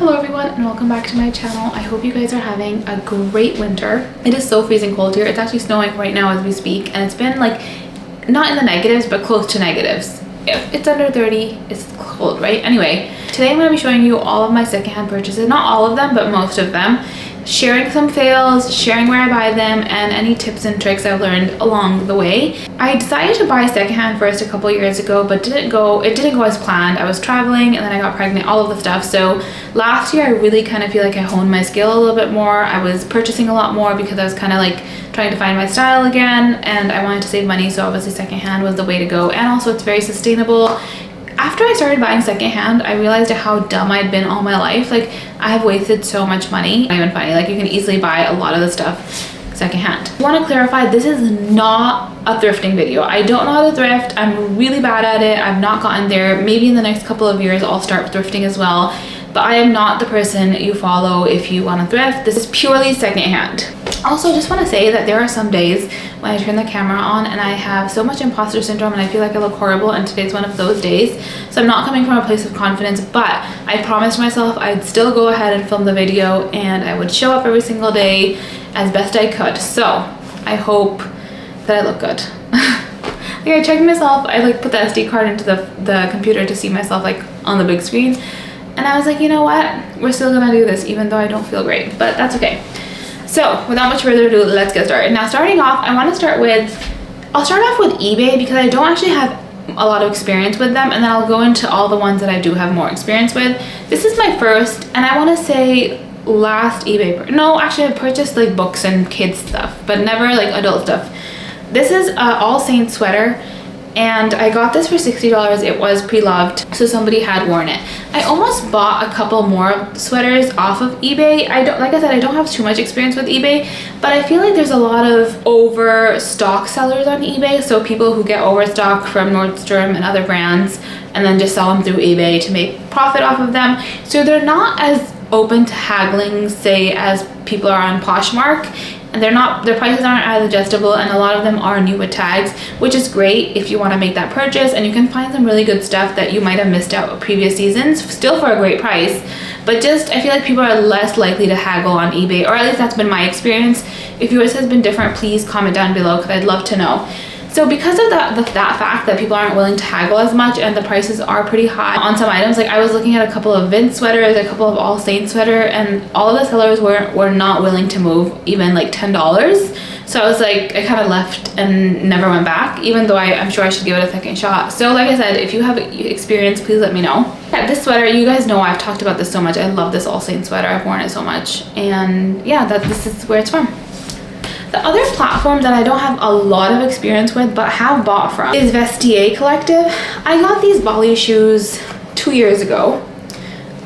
Hello everyone and welcome back to my channel. I hope you guys are having a great winter. It is so freezing cold here. It's actually snowing right now as we speak, and it's been like not in the negatives but close to negatives. If it's under 30, it's cold, right? Anyway, today I'm going to be showing you all of my secondhand purchases. Not all of them, but most of them. Sharing some fails, sharing where I buy them, and any tips and tricks I've learned along the way. I decided to buy secondhand first a couple years ago, but it didn't go as planned. I was traveling and then I got pregnant, all of the stuff. So last year I really kind of feel like I honed my skill a little bit more. I was purchasing a lot more because I was kind of like trying to find my style again, and I wanted to save money, so obviously secondhand was the way to go. And also it's very sustainable. After I started buying secondhand, I realized how dumb I'd been all my life. Like, I have wasted so much money. Not even funny. Like, you can easily buy a lot of the stuff secondhand. I want to clarify, this is not a thrifting video. I don't know how to thrift. I'm really bad at it. I've not gotten there. Maybe in the next couple of years I'll start thrifting as well. But I am not the person you follow if you want to thrift. This is purely secondhand. Also, just want to say that there are some days when I turn the camera on and I have so much imposter syndrome and I feel like I look horrible, and today's one of those days. So I'm not coming from a place of confidence, but I promised myself I'd still go ahead and film the video and I would show up every single day as best I could. So I hope that I look good. Like, I checked myself, I like put the SD card into the computer to see myself like on the big screen, and I was like, you know what, we're still gonna do this even though I don't feel great, but that's okay. So without much further ado, let's get started. Now, starting off, I'll start off with eBay because I don't actually have a lot of experience with them, and then I'll go into all the ones that I do have more experience with. This is my first, and I want to say last eBay, no, actually I purchased like books and kids stuff, but never like adult stuff. This is All Saints sweater, and I got this for $60. It was pre-loved, so somebody had worn it. I almost bought a couple more sweaters off of eBay. Like I said, I don't have too much experience with eBay, but I feel like there's a lot of overstock sellers on eBay. So people who get overstock from Nordstrom and other brands and then just sell them through eBay to make profit off of them. So they're not as open to haggling, say, as people are on Poshmark. And their prices aren't as adjustable, and a lot of them are new with tags, which is great if you want to make that purchase, and you can find some really good stuff that you might have missed out previous seasons, still for a great price. But just, I feel like people are less likely to haggle on eBay, or at least that's been my experience. If yours has been different, please comment down below because I'd love to know. So because of that fact that people aren't willing to haggle as much and the prices are pretty high on some items, like I was looking at a couple of Vince sweaters, a couple of All Saints sweater, and all of the sellers were not willing to move even like $10. So I was like, I kind of left and never went back, even though I'm sure I should give it a second shot. So like I said, if you have experience, please let me know. Yeah, this sweater, you guys know I've talked about this so much. I love this All Saints sweater. I've worn it so much, and yeah, this is where it's from. The other platform that I don't have a lot of experience with but have bought from is Vestaire Collective. I got these Bali shoes 2 years ago.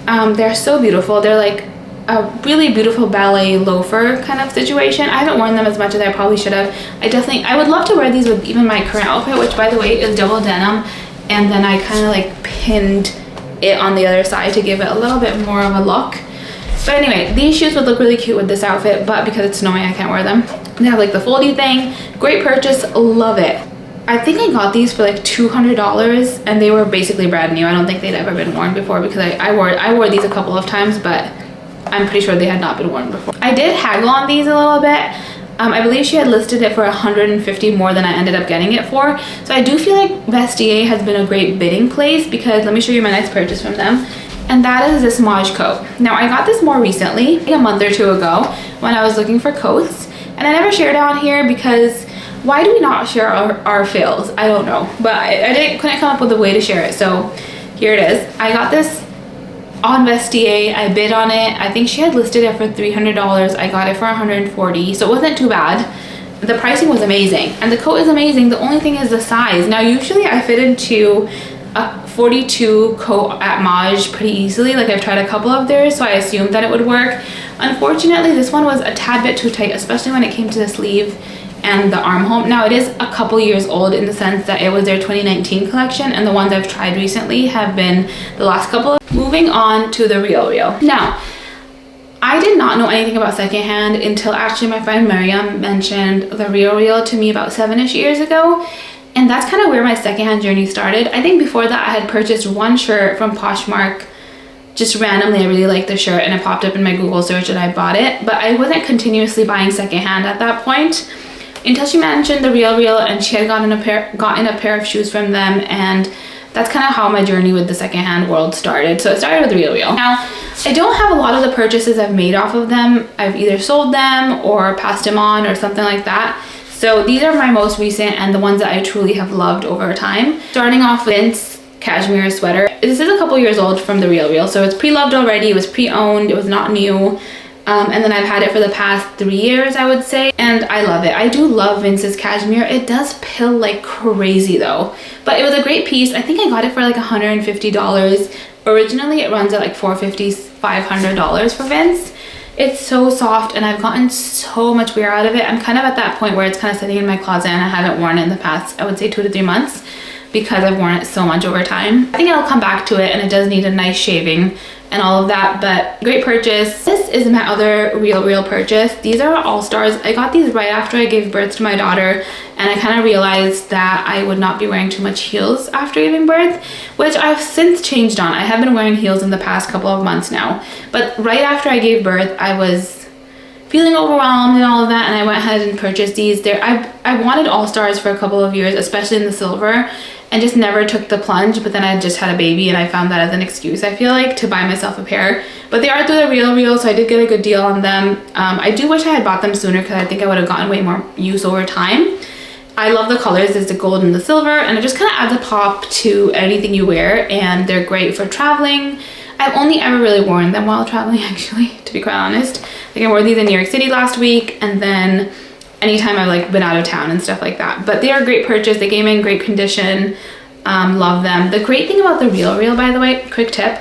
They're so beautiful. They're like a really beautiful ballet loafer kind of situation. I haven't worn them as much as I probably should have. I would love to wear these with even my current outfit, which by the way is double denim, and then I kind of like pinned it on the other side to give it a little bit more of a look. But anyway, these shoes would look really cute with this outfit, but because it's snowing I can't wear them. They have like the foldy thing. Great purchase, love it. I think I got these for like $200, and they were basically brand new. I don't think they'd ever been worn before because I wore these a couple of times, but I'm pretty sure they had not been worn before. I did haggle on these a little bit. I believe she had listed it for $150 more than I ended up getting it for. So I do feel like Vestaire has been a great bidding place, because let me show you my next purchase from them. And that is this Mauve coat. Now, I got this more recently, like a month or two ago, when I was looking for coats. And I never shared it on here because why do we not share our fails? I don't know. But I couldn't come up with a way to share it. So here it is. I got this on Vestaire. I bid on it. I think she had listed it for $300. I got it for $140. So it wasn't too bad. The pricing was amazing. And the coat is amazing. The only thing is the size. Now, usually I fit into a 42 coat at Mauve pretty easily. Like, I've tried a couple of theirs, so I assumed that it would work. Unfortunately, this one was a tad bit too tight, especially when it came to the sleeve and the armhole. Now, it is a couple years old in the sense that it was their 2019 collection, and the ones I've tried recently have been the last couple. Moving on to the Realreal. Now, I did not know anything about secondhand until actually my friend Miriam mentioned the Realreal to me about 7-ish years ago. And that's kind of where my secondhand journey started. I think before that I had purchased one shirt from Poshmark just randomly I really liked the shirt and it popped up in my Google search and I bought it. But I wasn't continuously buying secondhand at that point until she mentioned the Realreal, and she had gotten a pair of shoes from them, and that's kind of how my journey with the secondhand world started. So it started with Realreal. Now, I don't have a lot of the purchases I've made off of them. I've either sold them or passed them on or something like that. So these are my most recent and the ones that I truly have loved over time. Starting off with Vince cashmere sweater. This is a couple years old from the Realreal, so it's pre-loved already. It was pre-owned, it was not new. And then I've had it for the past 3 years, I would say, and I love it. I do love Vince's cashmere. It does pill like crazy though, but it was a great piece. I think I got it for like $150. Originally it runs at like $450, $500 for Vince. It's so soft and I've gotten so much wear out of it. I'm kind of at that point where it's kind of sitting in my closet and I haven't worn it in the past, I would say 2 to 3 months, because I've worn it so much over time. I think I'll come back to it, and it does need a nice shaving and all of that, but great purchase. This is my other Realreal purchase. These are All Stars. I got these right after I gave birth to my daughter, and I kind of realized that I would not be wearing too much heels after giving birth, which I've since changed on. I have been wearing heels in the past couple of months now, but right after I gave birth, I was feeling overwhelmed and all of that, and I went ahead and purchased these. I wanted All Stars for a couple of years, especially in the silver, and just never took the plunge. But then I just had a baby and I found that as an excuse, I feel like, to buy myself a pair. But they are through the Realreal, so I did get a good deal on them. I do wish I had bought them sooner because I think I would have gotten way more use over time. I love the colors. There's the gold and the silver, and it just kind of adds a pop to anything you wear, and they're great for traveling. I've only ever really worn them while traveling, actually, to be quite honest. Like I wore these in New York City last week, and then anytime I've like been out of town and stuff like that. But they are a great purchase. They came in great condition. Love them. The great thing about the Realreal, by the way, quick tip,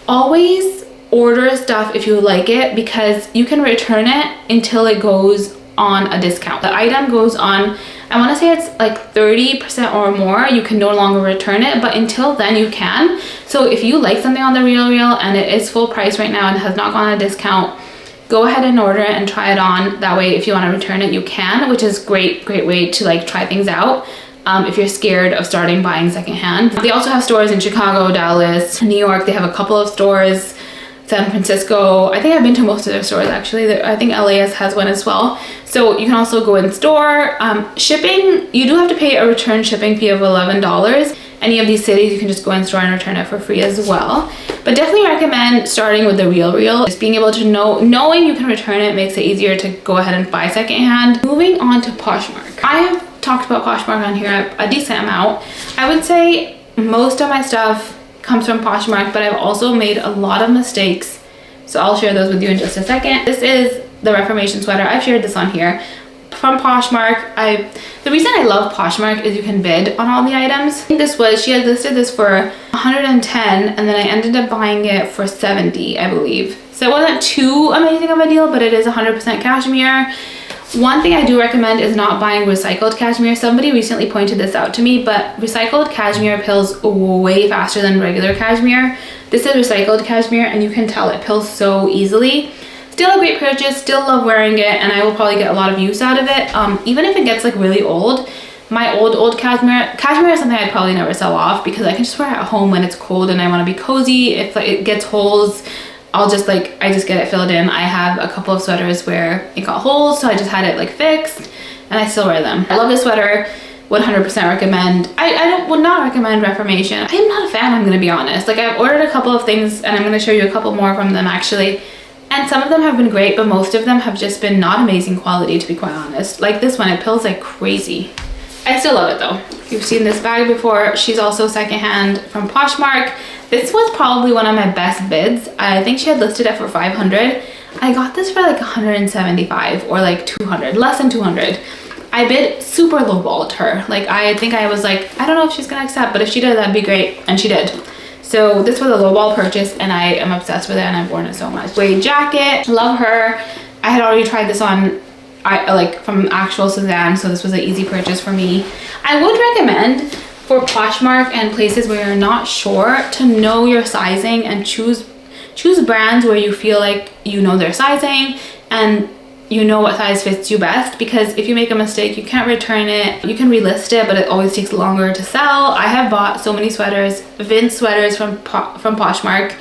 always order stuff if you like it, because you can return it until it goes on a discount. The item goes on, I want to say it's like 30% or more. You can no longer return it, but until then you can. So if you like something on the Realreal and it is full price right now and has not gone on a discount, go ahead and order it and try it on. That way, if you want to return it, you can, which is great way to like try things out. If you're scared of starting buying secondhand. They also have stores in Chicago, Dallas, New York. They have a couple of stores, San Francisco. I think I've been to most of their stores actually. I think LAS has one as well. So you can also go in store. Shipping, you do have to pay a return shipping fee of $11. Any of these cities, you can just go in store and return it for free as well. But definitely recommend starting with the Realreal. Just being able to knowing you can return it makes it easier to go ahead and buy secondhand. Moving on to Poshmark. I have talked about Poshmark on here a decent amount. I would say most of my stuff comes from Poshmark, but I've also made a lot of mistakes. So I'll share those with you in just a second. This is the Reformation sweater. I've shared this on here. From Poshmark. The reason I love Poshmark is you can bid on all the items. I think she had listed this for 110, and then I ended up buying it for 70, I believe. So it wasn't too amazing of a deal, but it is 100% cashmere. One thing I do recommend is not buying recycled cashmere. Somebody recently pointed this out to me, but recycled cashmere pills way faster than regular cashmere. This is recycled cashmere, and you can tell it pills so easily. Still a great purchase, still love wearing it, and I will probably get a lot of use out of it. Even if it gets like really old, my old cashmere is something I'd probably never sell off, because I can just wear it at home when it's cold and I want to be cozy. If like, it gets holes, I just get it filled in. I have a couple of sweaters where it got holes, so I just had it like fixed, and I still wear them. I love this sweater, 100% recommend. I would not recommend Reformation. I am not a fan, I'm gonna be honest. Like I've ordered a couple of things, and I'm gonna show you a couple more from them actually. And some of them have been great, but most of them have just been not amazing quality, to be quite honest. Like this one, it pills like crazy. I still love it though. You've seen this bag before. She's also secondhand from Poshmark. This was probably one of my best bids. I think she had listed it for 500. I got this for like 175 or like 200, less than 200. I bid super lowballed her. Like I think I was like, I don't know if she's gonna accept, but if she did, that'd be great. And she did. So this was a lowball purchase, and I am obsessed with it, and I've worn it so much. Suede jacket, love her. I had already tried this on, like from actual Suzanne, so this was an easy purchase for me. I would recommend for Poshmark and places where you're not sure to know your sizing and choose brands where you feel like you know their sizing and you know what size fits you best, because if you make a mistake, you can't return it. You can relist it, but it always takes longer to sell. I have bought so many sweaters, Vince sweaters from Poshmark.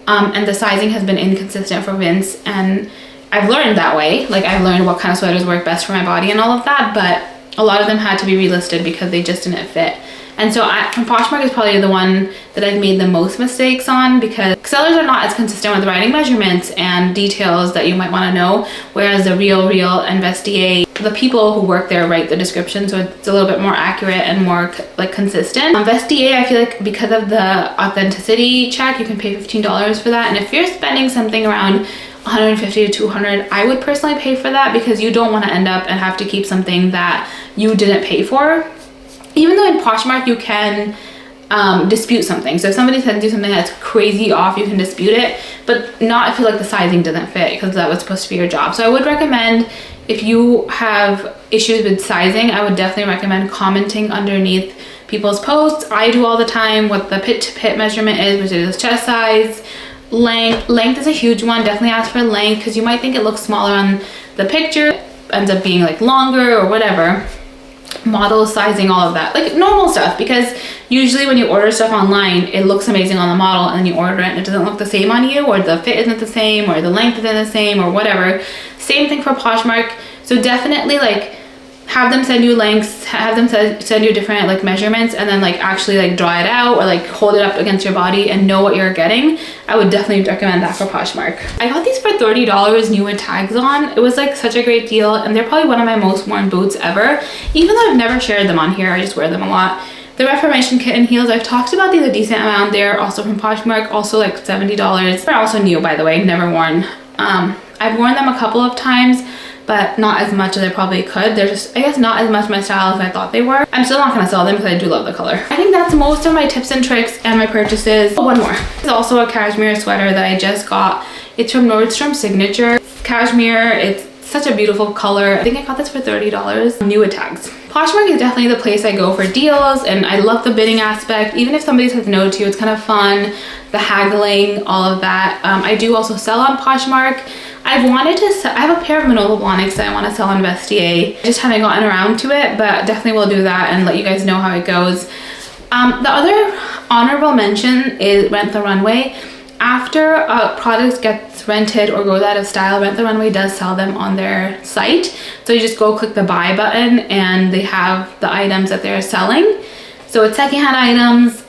and the sizing has been inconsistent for Vince, and I've learned that way. Like, I've learned what kind of sweaters work best for my body and all of that, but a lot of them had to be relisted because they just didn't fit. And so Poshmark is probably the one that I've made the most mistakes on, because sellers are not as consistent with writing measurements and details that you might want to know, whereas the Realreal and Vestaire, the people who work there write the description, so it's a little bit more accurate and more like consistent. On Vestaire, I feel like because of the authenticity check, you can pay $15 for that, and if you're spending something around 150 to 200, I would personally pay for that, because you don't want to end up and have to keep something that you didn't pay for. Even though in Poshmark you can dispute something, so if somebody sends you something that's crazy off, you can dispute it, but not if you like the sizing doesn't fit, because that was supposed to be your job. So I would recommend, if you have issues with sizing, I would definitely recommend commenting underneath people's posts. I do all the time what the pit to pit measurement is, which is chest size. Length is a huge one. Definitely ask for length, because you might think it looks smaller on the picture, it ends up being like longer or whatever. Model sizing, all of that, like normal stuff, because usually when you order stuff online, it looks amazing on the model, and then you order it and it doesn't look the same on you, or the fit isn't the same, or the length isn't the same, or whatever. Same thing for Poshmark. So definitely like have them send you links, have them send you different like measurements, and then like actually like draw it out or like hold it up against your body and know what you're getting. I would definitely recommend that for Poshmark. I got these for $30 new with tags on. It was like such a great deal, and they're probably one of my most worn boots ever. Even though I've never shared them on here, I just wear them a lot. The Reformation kitten heels, I've talked about these a decent amount. They're also from Poshmark, also like $70. They're also new, by the way, never worn. I've worn them a couple of times, but not as much as I probably could. They're just, I guess, not as much my style as I thought they were. I'm still not gonna sell them because I do love the color. I think that's most of my tips and tricks and my purchases. Oh, one more. It's also a cashmere sweater that I just got. It's from Nordstrom Signature. Cashmere, it's such a beautiful color. I think I got this for $30, new with tags. Poshmark is definitely the place I go for deals, and I love the bidding aspect. Even if somebody says no to you, it's kind of fun. The haggling, all of that. I do also sell on Poshmark. I have a pair of Manolo Blahniks that I want to sell on Vestaire. Just haven't gotten around to it, but definitely will do that and let you guys know how it goes. The other honorable mention is Rent the Runway. After a product gets rented or goes out of style, Rent the Runway does sell them on their site. So you just go click the buy button and they have the items that they're selling. So it's secondhand items,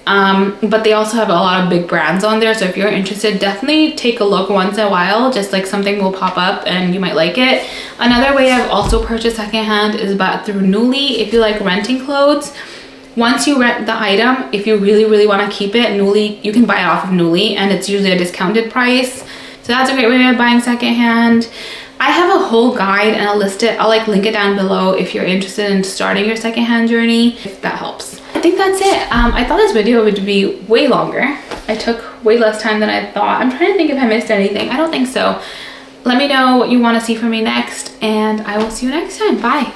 but they also have a lot of big brands on there. So if you're interested, definitely take a look once in a while. Just like something will pop up and you might like it. Another way I've also purchased secondhand is through Nuuly. If you like renting clothes, once you rent the item, if you really want to keep it, Nuuly, you can buy it off of Nuuly, and it's usually a discounted price. So that's a great way of buying secondhand. I have a whole guide and I'll list it. I'll like link it down below if you're interested in starting your secondhand journey, if that helps. I think that's it. I thought this video would be way longer. I took way less time than I thought. I'm trying to think if I missed anything. I don't think so. Let me know what you want to see from me next, and I will see you next time. Bye.